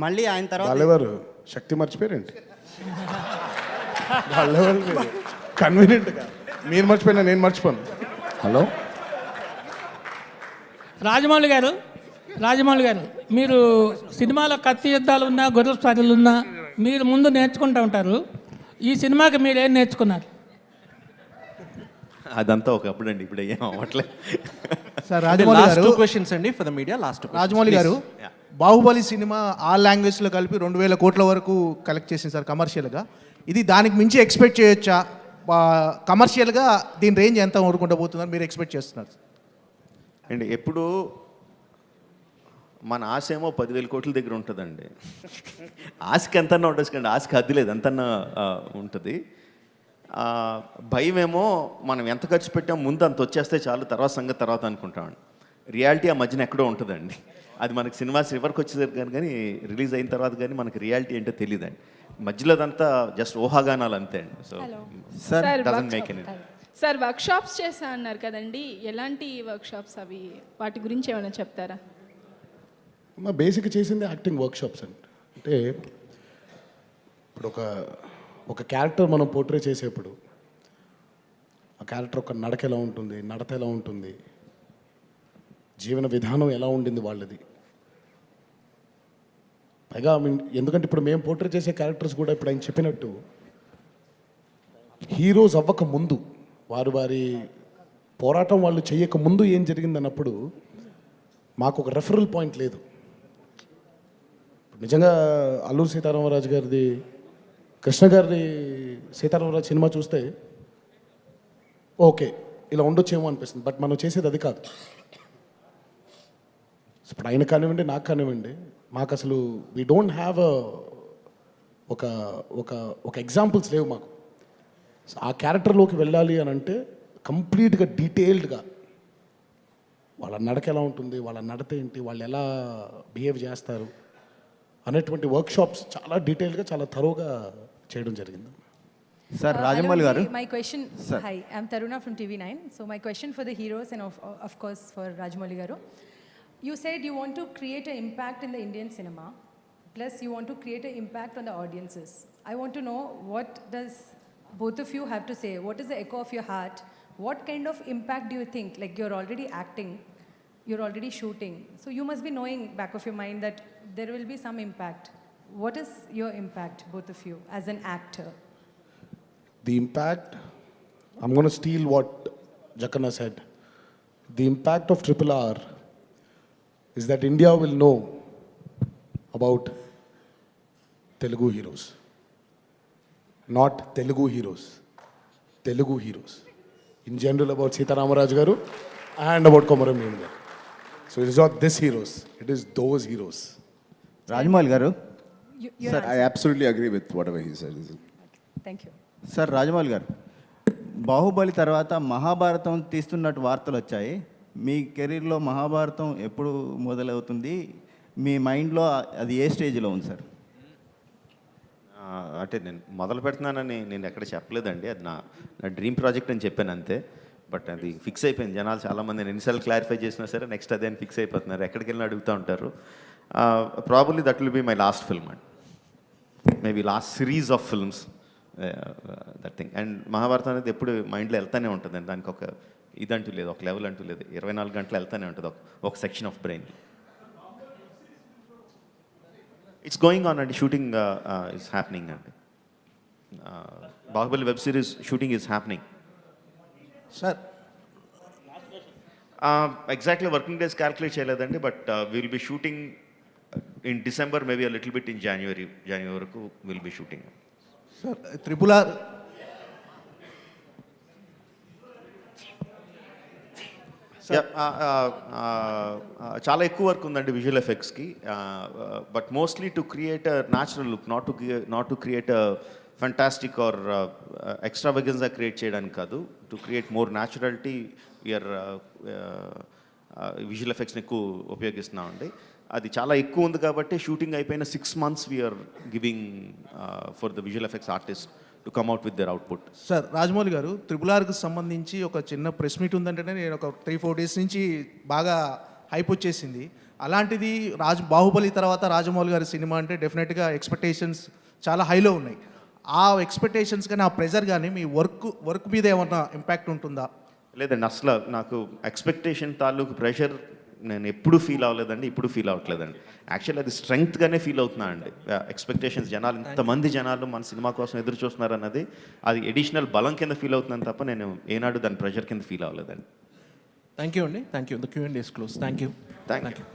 మళ్ళీ ఆయన తర్వాత వాళ్ళెవరు శక్తి మర్చిపోయారేంటి? వాళ్ళెవరు కన్వీనియంట్గా మీరు మర్చిపోయినా నేను మర్చిపోను. హలో రాజమౌళి గారు, మీరు సినిమాలో కత్తి యుద్ధాలు ఉన్నా, గొర్రెల స్వారీలు ఉన్నా మీరు ముందు నేర్చుకుంటూ ఉంటారు. ఈ సినిమాకి మీరు ఏం నేర్చుకున్నారు? అదంతా ఒకప్పుడు అండి, ఇప్పుడు ఏం అవ్వట్లేదు. సార్ రాజమౌళి గారు, 2 questions అండి ఫర్ ద మీడియా. రాజమౌళి గారు, బాహుబలి సినిమా ఆల్ లాంగ్వేజ్లో కలిపి 2000 కోట్ల వరకు కలెక్ట్ చేసింది సార్ కమర్షియల్గా. ఇది దానికి మించి ఎక్స్పెక్ట్ చేయొచ్చా? కమర్షియల్గా దీని రేంజ్ ఎంత ఊరుకుంటూ పోతుందని మీరు ఎక్స్పెక్ట్ చేస్తున్నారు అండి? ఎప్పుడు మన ఆశ ఏమో 10,000 కోట్ల దగ్గర ఉంటుందండి. ఆశకి ఎంతన్నా ఉండొచ్చు కండి, ఆశకి హద్దు లేదు, ఎంతన్నా ఉంటుంది. భయం ఏమో మనం ఎంత ఖర్చు పెట్టాం ముందు అంత వచ్చేస్తే చాలు, తర్వాత సంగతి తర్వాత అనుకుంటామండి. రియాలిటీ ఆ మధ్యన ఎక్కడో ఉంటుందండి. అది మనకి సినిమా చివరికి వచ్చేసరికి కానీ రిలీజ్ అయిన తర్వాత కానీ మనకి రియాలిటీ ఏంటో తెలియదండి. మధ్యలో అదంతా జస్ట్ ఊహాగానాలు అంతే అండి. So doesn't make any. Sir, workshops చేశా అన్నారు కదండి, ఎలాంటి వర్క్షాప్స్ అవి? వాటి గురించి ఏమైనా చెప్తారా? మా బేసిక్ చేసింది యాక్టింగ్ వర్క్షాప్స్ అండి. అంటే ఇప్పుడు ఒక క్యారెక్టర్ మనం పోర్ట్రే చేసేప్పుడు ఆ క్యారెక్టర్ ఒక నడక ఎలా ఉంటుంది, నడత ఎలా ఉంటుంది, జీవన విధానం ఎలా ఉండింది వాళ్ళది. పైగా ఎందుకంటే ఇప్పుడు మేము పోర్ట్రే చేసే క్యారెక్టర్స్ కూడా ఇప్పుడు ఆయన చెప్పినట్టు హీరోస్ అవ్వక ముందు, వారి పోరాటం వాళ్ళు చేయక ముందు ఏం జరిగింది అన్నప్పుడు మాకు ఒక రెఫరల్ పాయింట్ లేదు. నిజంగా అల్లూరి సీతారామరాజు గారిది, కృష్ణ గారిది సీతారామరాజు సినిమా చూస్తే ఓకే ఇలా ఉండొచ్చేమో అనిపిస్తుంది. బట్ మనం చేసేది అది కాదు. ఇప్పుడు ఆయన కానివ్వండి, నాకు కానివ్వండి, మాకు అసలు వీ డోంట్ హ్యావ్ ఒక ఎగ్జాంపుల్స్ లేవు మాకు. ఆ క్యారెక్టర్లోకి వెళ్ళాలి అని అంటే కంప్లీట్గా డీటెయిల్డ్గా వాళ్ళ నడక ఎలా ఉంటుంది, వాళ్ళ నడత ఏంటి, వాళ్ళు ఎలా బిహేవ్ చేస్తారు అనేటువంటి వర్క్షాప్స్ చాలా డీటెయిల్గా, చాలా థరోగా చేయడం జరిగింది. Sir, Rajamouli garu. My question, hi, I'm Taruna from TV9. So my question for the heroes and of course for Rajamouli garu. You said you want to create an impact in the Indian cinema, plus you want to create an impact on the audiences. I want to know, what does both of you have to say? What is the echo of your heart? What kind of impact do you think? Like, you're already acting, you're already shooting, so you must be knowing back of your mind that there will be some impact. What is your impact, both of you, as an actor? The impact, I'm going to steal what Jakanna said. The impact of RRR is that India will know about Telugu heroes. Not Telugu heroes. Telugu heroes. In general, about Sita Ramaraj garu and about Komaram Bhim garu. So it is not this heroes, it is those heroes. Rajamouli garu. Sir, I absolutely agree with whatever he said. Thank you. Sir Rajamouli గారు, బాహుబలి తర్వాత మహాభారతం తీస్తున్నట్టు వార్తలు వచ్చాయి. మీ కెరీర్లో మహాభారతం ఎప్పుడు మొదలవుతుంది? మీ మైండ్లో అది ఏ స్టేజ్లో ఉంది సార్? అంటే నేను మొదలు పెడుతున్నానని నేను ఎక్కడ చెప్పలేదండి. అది నా డ్రీమ్ ప్రాజెక్ట్ అని చెప్పాను అంతే. బట్ అది ఫిక్స్ అయిపోయింది. జనాలు చాలామంది నేను ఎన్నిసార్లు క్లారిఫై చేసినా సరే నెక్స్ట్ అదే అని ఫిక్స్ అయిపోతున్నారు. ఎక్కడికి వెళ్ళినా అడుగుతూ ఉంటారు. Probably that will be my last film and maybe last series of films that thing. And Mahabharatam అనేది ఎప్పుడు మైండ్లో వెళ్తూనే ఉంటుందండి. దానికి ఒక ఇదంటూ లేదు, ఒక లెవెల్ అంటూ లేదు. 24 గంటలు వెళ్తూనే ఉంటుంది ఒక section of brain. It's going on అండి. షూటింగ్ ఇస్ హ్యాపెనింగ్ అండి. Baahubali web series shooting is happening. Sir exactly working days calculate చేయలేదండి. But will be shooting in December, maybe a little bit in జనవరి వరకు will be shooting. Sir RRR చాలా ఎక్కువ work ఉందండి visual ఎఫెక్ట్స్కి. But mostly to create a natural look, not to create a fantastic or ఎక్స్ట్రావెగెన్స్గా create చేయడానికి కాదు. To create more naturality we are visual ఎఫెక్ట్స్ని ఎక్కువ ఉపయోగిస్తున్నామండి. అది చాలా ఎక్కువ ఉంది కాబట్టి షూటింగ్ అయిపోయిన 6 months we are giving for the visual effects artist to come out with their output. Sir Rajamouli garu, RRRకి సంబంధించి ఒక చిన్న ప్రెస్ మీట్ ఉందంటేనే నేను ఒక 3-4 days నుంచి బాగా హైప్ వచ్చేసింది. అలాంటిది బాహుబలి తర్వాత రాజమౌళి గారి సినిమా అంటే డెఫినెట్గా ఎక్స్పెక్టేషన్స్ చాలా హైలో ఉన్నాయి. ఆ ఎక్స్పెక్టేషన్స్ కానీ ఆ ప్రెజర్ కానీ మీ వర్క్ మీద ఏమన్నా ఇంపాక్ట్ ఉంటుందా? లేదండి, అసలు నాకు ఎక్స్పెక్టేషన్ తాలూకు ప్రెషర్ నేను ఎప్పుడు ఫీల్ అవ్వలేదండి, ఇప్పుడు ఫీల్ అవ్వట్లేదండి. యాక్చువల్లీ అది స్ట్రెంగ్త్గానే ఫీల్ అవుతున్నా అండి. ఎక్స్పెక్టేషన్స్ జనాలు, ఇంతమంది జనాలు మన సినిమా కోసం ఎదురు చూస్తున్నారు అన్నది అది ఎడిషనల్ బలం కింద ఫీల్ అవుతున్నాను తప్ప నేను ఏనాడు దాని ప్రెషర్ కింద ఫీల్ అవ్వలేదండి. థ్యాంక్ యూ అండి. Thank you. The Q&A is closed. Thank you. Thank you.